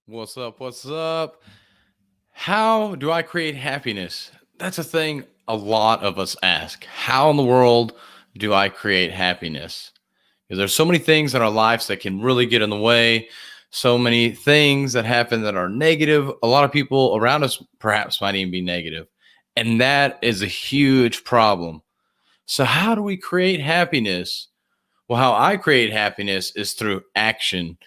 What's up? What's up? How do I create happiness? That's a thing a lot of us ask. How in the world do I create happiness? Because there's so many things in our lives that can really get in the way, so many things that happen that are negative. A lot of people around us perhaps might even be negative, and that is a huge problem. So, how do we create happiness? Well, how I create happiness is through action.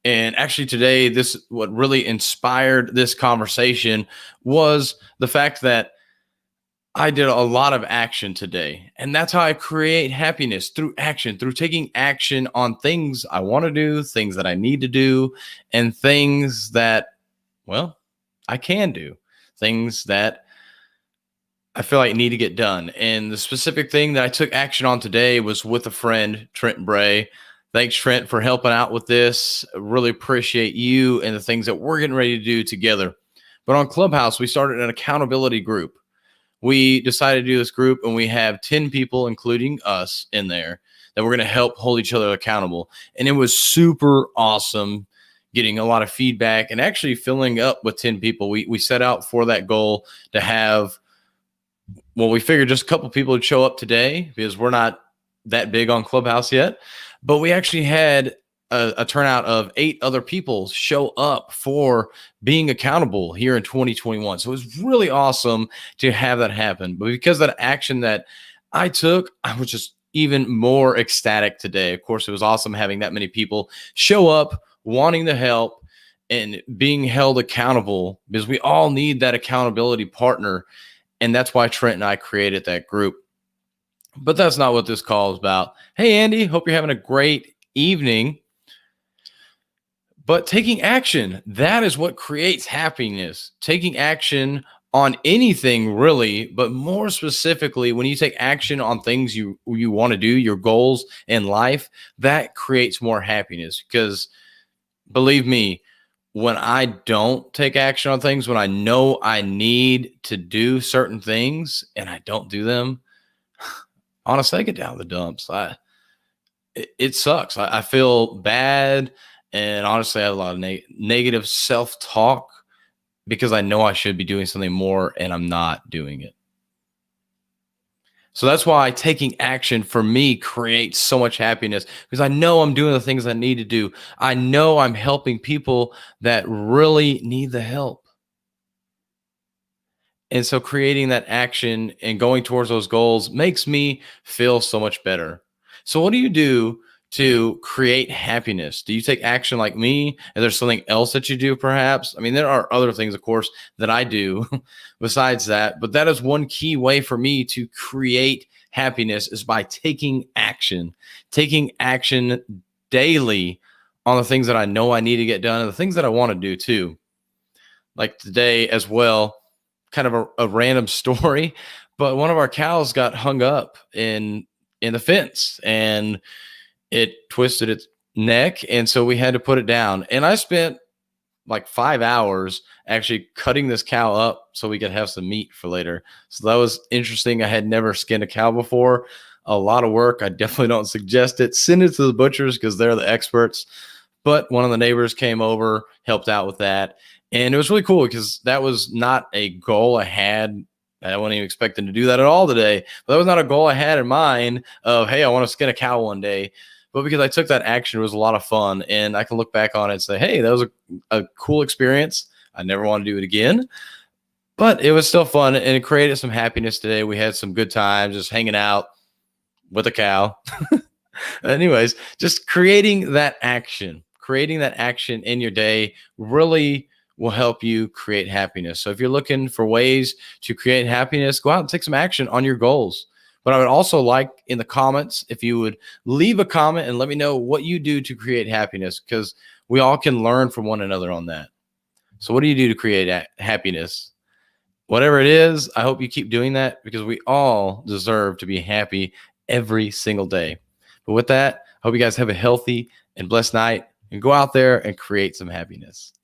And actually, today, this what really inspired this conversation was the fact that I did a lot of action today. And that's how I create happiness through action, through taking action on things I want to do, things that I need to do, and things that, well, I can do, things that I feel like need to get done. And the specific thing that I took action on today was with a friend, Trent Bray. Thanks, Trent, for helping out with this. Really appreciate you and the things that we're getting ready to do together. But on Clubhouse, we started an accountability group. We decided to do this group, and we have 10 people, including us, in there that we're going to help hold each other accountable. And it was super awesome getting a lot of feedback and actually filling up with 10 people. We set out for that goal to have, well, we figured just a couple people would show up today because we're not that big on Clubhouse yet. But we actually had a turnout of 8 other people show up for being accountable here in 2021. So it was really awesome to have that happen. But because of that action that I took, I was just even more ecstatic today. Of course, it was awesome having that many people show up, wanting to help and being held accountable, because we all need that accountability partner. And that's why Trent and I created that group. But that's not what this call is about. Hey, Andy, hope you're having a great evening. But taking action, that is what creates happiness. Taking action on anything really, but more specifically, when you take action on things you want to do, your goals in life, that creates more happiness. Because believe me, when I don't take action on things, when I know I need to do certain things and I don't do them, honestly, I get down the dumps. It sucks. I feel bad, and honestly, I have a lot of negative self-talk because I know I should be doing something more and I'm not doing it. So that's why taking action for me creates so much happiness, because I know I'm doing the things I need to do. I know I'm helping people that really need the help. And so creating that action and going towards those goals makes me feel so much better. So what do you do to create happiness? Do you take action like me? Is there something else that you do perhaps? I mean, there are other things, of course, that I do besides that, but that is one key way for me to create happiness is by taking action daily on the things that I know I need to get done and the things that I want to do too. Like today as well, kind of a random story, but one of our cows got hung up in the fence and it twisted its neck, and so we had to put it down. And I spent like 5 hours actually cutting this cow up so we could have some meat for later. So that was interesting. I had never skinned a cow before. A lot of work. I definitely don't suggest it. Send it to the butchers because they're the experts. But one of the neighbors came over, helped out with that. And it was really cool because that was not a goal I had. I wasn't even expecting to do that at all today. But that was not a goal I had in mind of, hey, I want to skin a cow one day. But because I took that action, it was a lot of fun. And I can look back on it and say, hey, that was a cool experience. I never want to do it again. But it was still fun, and it created some happiness today. We had some good times just hanging out with a cow. Anyways, just creating that action in your day really will help you create happiness. So if you're looking for ways to create happiness, go out and take some action on your goals. But I would also like in the comments, if you would leave a comment and let me know what you do to create happiness, because we all can learn from one another on that. So what do you do to create happiness? Whatever it is, I hope you keep doing that, because we all deserve to be happy every single day. But with that, I hope you guys have a healthy and blessed night and go out there and create some happiness.